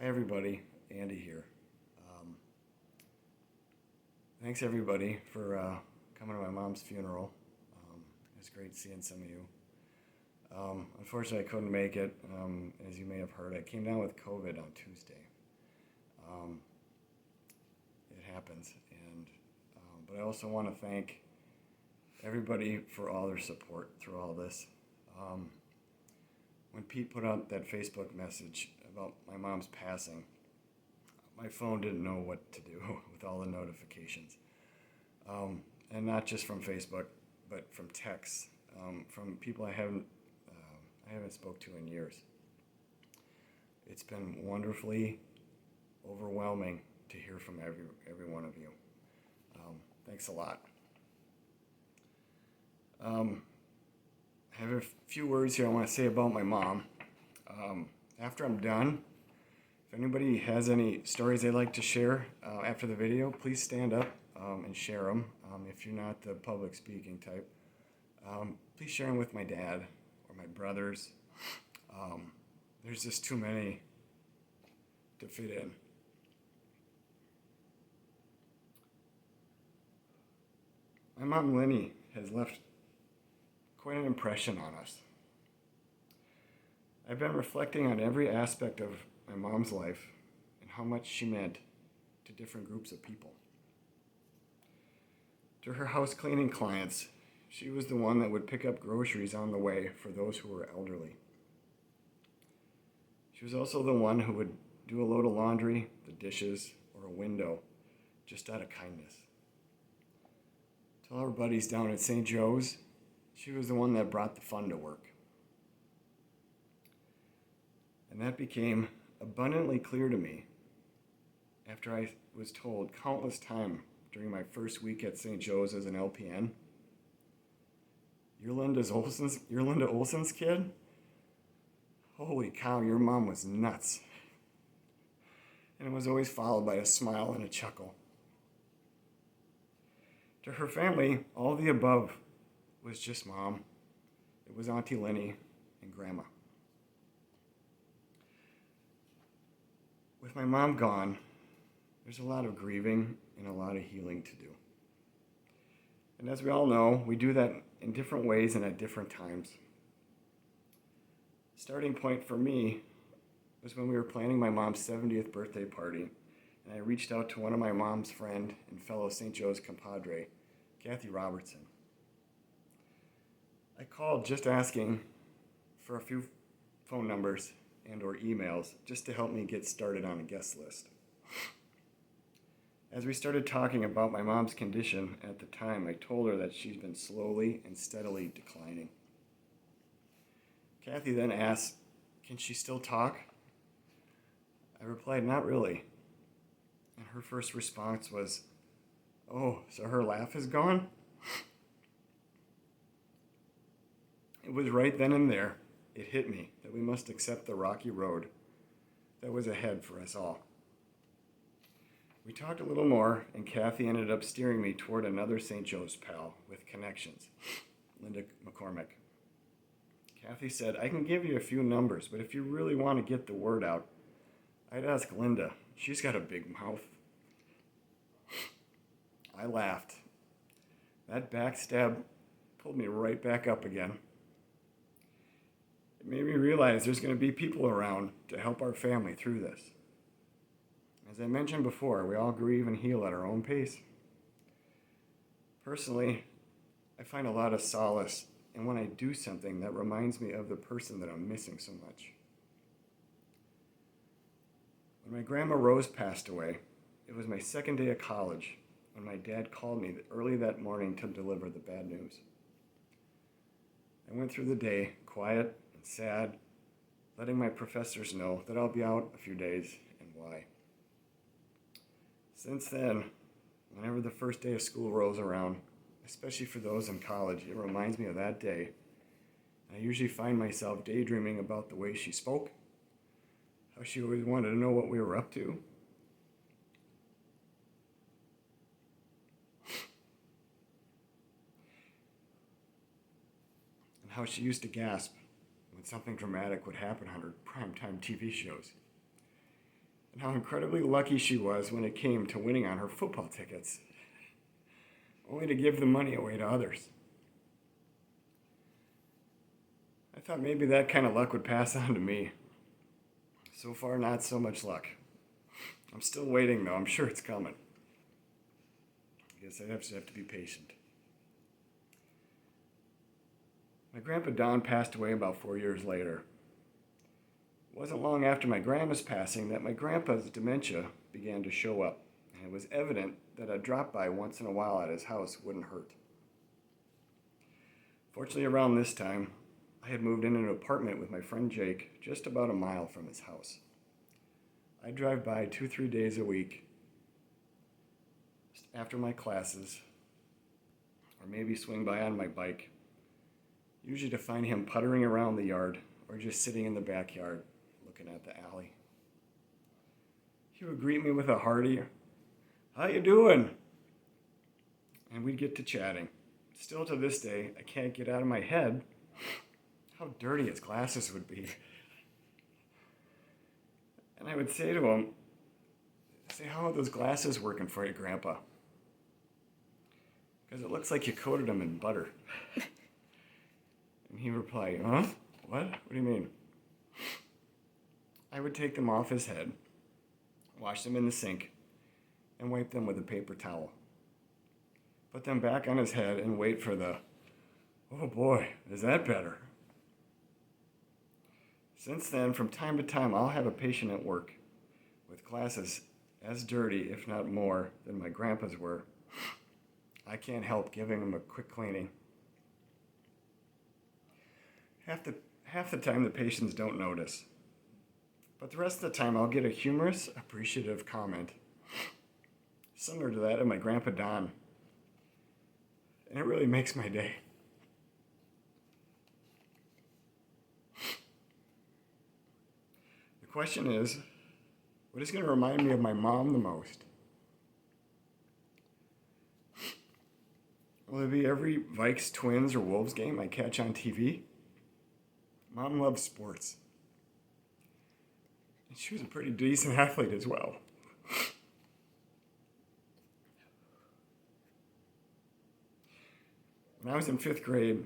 Hi everybody, Andy here. Um, Thanks everybody for coming to my mom's funeral. It's great seeing some of you. Unfortunately, I couldn't make it. As you may have heard, I came down with COVID on Tuesday. Um, it happens, but I also want to thank everybody for all their support through all this. When Pete put out that Facebook message about my mom's passing, my phone didn't know what to do with all the notifications. And not just from Facebook, but from texts, from people I haven't spoke to in years. It's been wonderfully overwhelming to hear from every one of you. Thanks a lot. I have a few words here I want to say about my mom. After I'm done, if anybody has any stories they'd like to share after the video, please stand up and share them. If you're not the public speaking type, please share them with my dad or my brothers. There's just too many to fit in. My mom, Lynny, has left quite an impression on us. I've been reflecting on every aspect of my mom's life and how much she meant to different groups of people. To her house cleaning clients, she was the one that would pick up groceries on the way for those who were elderly. She was also the one who would do a load of laundry, the dishes, or a window, just out of kindness. To all our buddies down at St. Joe's, she was the one that brought the fun to work. And that became abundantly clear to me after I was told countless times during my first week at St. Joe's as an LPN, You're Linda Olson's kid? Holy cow, your mom was nuts. And it was always followed by a smile and a chuckle. To her family, all the above was just mom. It was Auntie Lynny and Grandma. With my mom gone, there's a lot of grieving and a lot of healing to do. And as we all know, we do that in different ways and at different times. Starting point for me was when we were planning my mom's 70th birthday party, and I reached out to one of my mom's friend and fellow St. Joe's compadre, Kathy Robertson. I called just asking for a few phone numbers and or emails just to help me get started on a guest list. As we started talking about my mom's condition at the time, I told her that she's been slowly and steadily declining. Kathy then asked, "Can she still talk?" I replied, "Not really." And her first response was, "Oh, so her laugh is gone?" It was right then and there, it hit me that we must accept the rocky road that was ahead for us all. We talked a little more, and Kathy ended up steering me toward another St. Joe's pal with connections, Linda McCormick. Kathy said, "I can give you a few numbers, but if you really want to get the word out, I'd ask Linda. She's got a big mouth." I laughed. That backstab pulled me right back up again. It made me realize there's going to be people around to help our family through this. As I mentioned before, we all grieve and heal at our own pace. Personally, I find a lot of solace in when I do something that reminds me of the person that I'm missing so much. When my grandma Rose passed away, it was my second day of college when my dad called me early that morning to deliver the bad news. I went through the day quiet and sad, letting my professors know that I'll be out a few days and why. Since then, whenever the first day of school rolls around, especially for those in college, it reminds me of that day. I usually find myself daydreaming about the way she spoke, how she always wanted to know what we were up to, and how she used to gasp when something dramatic would happen on her primetime TV shows. and how incredibly lucky she was when it came to winning on her football tickets, only to give the money away to others. I thought maybe that kind of luck would pass on to me. So far, not so much luck. I'm still waiting, though. I'm sure it's coming. I guess I have to be patient. My grandpa Don passed away about 4 years later. It wasn't long after my grandma's passing that my grandpa's dementia began to show up, and it was evident that a drop-by once in a while at his house wouldn't hurt. Fortunately, around this time, I had moved in an apartment with my friend Jake just about a mile from his house. I'd drive by 2-3 days a week after my classes, or maybe swing by on my bike, usually to find him puttering around the yard or just sitting in the backyard looking at the alley. He would greet me with a hearty, "How you doing?" And we'd get to chatting. Still to this day, I can't get out of my head how dirty his glasses would be. And I would say to him, "How are those glasses working for you, Grandpa? Because it looks like you coated them in butter." And he would reply, "Huh? What do you mean?" I would take them off his head, wash them in the sink, and wipe them with a paper towel. Put them back on his head and wait for the, "Oh boy, is that better?" Since then, from time to time, I'll have a patient at work with glasses as dirty, if not more, than my grandpa's were. I can't help giving him a quick cleaning. Half the time, the patients don't notice. But the rest of the time, I'll get a humorous, appreciative comment, similar to that of my Grandpa Don. And it really makes my day. The question is, what is going to remind me of my mom the most? Will it be every Vikes, Twins, or Wolves game I catch on TV? Mom loves sports. And she was a pretty decent athlete as well. When I was in 5th grade,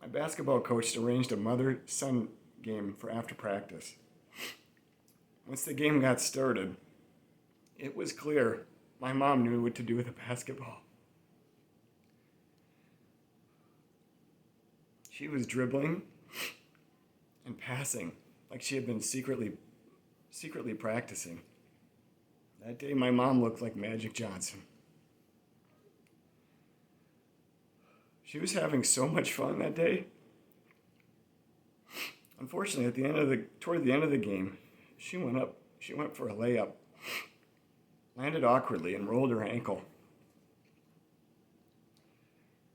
my basketball coach arranged a mother-son game for after practice. Once the game got started, it was clear my mom knew what to do with the basketball. She was dribbling and passing like she had been secretly practicing. That day, my mom looked like Magic Johnson. She was having so much fun that day. Unfortunately, toward the end of the game, she went for a layup, landed awkwardly, and rolled her ankle.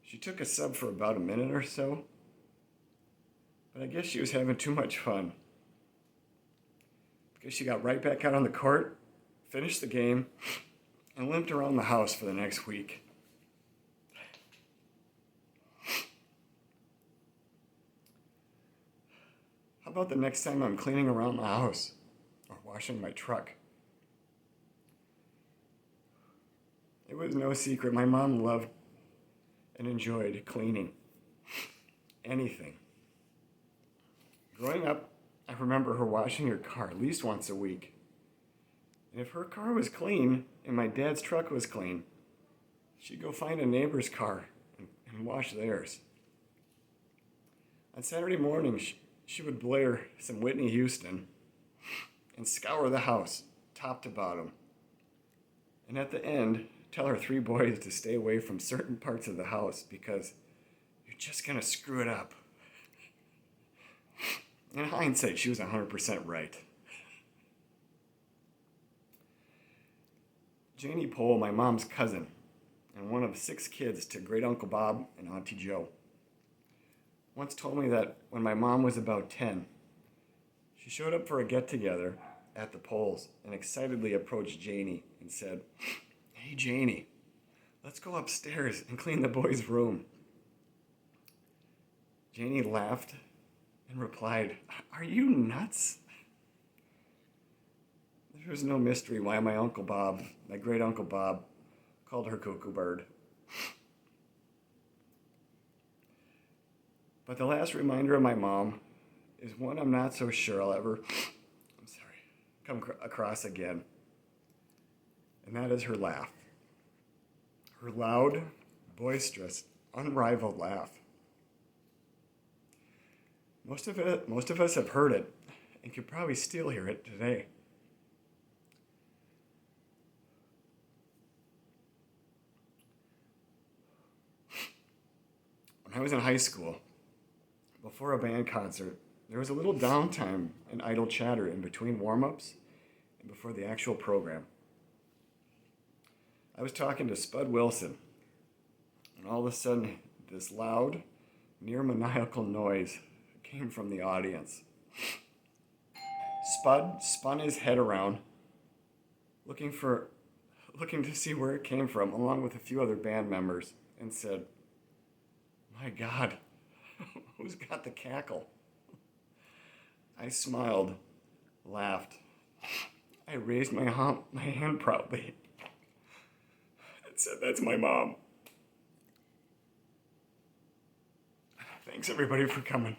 She took a sub for about a minute or so, but I guess she was having too much fun, because she got right back out on the court, finished the game, and limped around the house for the next week. How about the next time I'm cleaning around my house or washing my truck? It was no secret my mom loved and enjoyed cleaning. Anything. Growing up, I remember her washing her car at least once a week. And if her car was clean and my dad's truck was clean, she'd go find a neighbor's car and wash theirs. On Saturday morning, she would blare some Whitney Houston and scour the house, top to bottom. And at the end, tell her 3 boys to stay away from certain parts of the house because you're just going to screw it up. In hindsight, she was 100% right. Janie Pohl, my mom's cousin, and one of 6 kids to Great Uncle Bob and Auntie Joe, once told me that when my mom was about 10, she showed up for a get-together at the Pohls and excitedly approached Janie and said, "Hey, Janie, let's go upstairs and clean the boys' room." Janie laughed and replied, "Are you nuts?" There's no mystery why my Uncle Bob, my great Uncle Bob, called her Cuckoo Bird. But the last reminder of my mom is one I'm not so sure I'll ever, come across again. And that is her laugh. Her loud, boisterous, unrivaled laugh. Most of us have heard it and could probably still hear it today. When I was in high school, before a band concert, there was a little downtime and idle chatter in between warm-ups and before the actual program. I was talking to Spud Wilson, and all of a sudden, this loud, near-maniacal noise came from the audience. Spud spun his head around, looking to see where it came from, along with a few other band members, and said, "My God, who's got the cackle?" I smiled, laughed. I raised my hand proudly and said, "That's my mom." Thanks everybody for coming.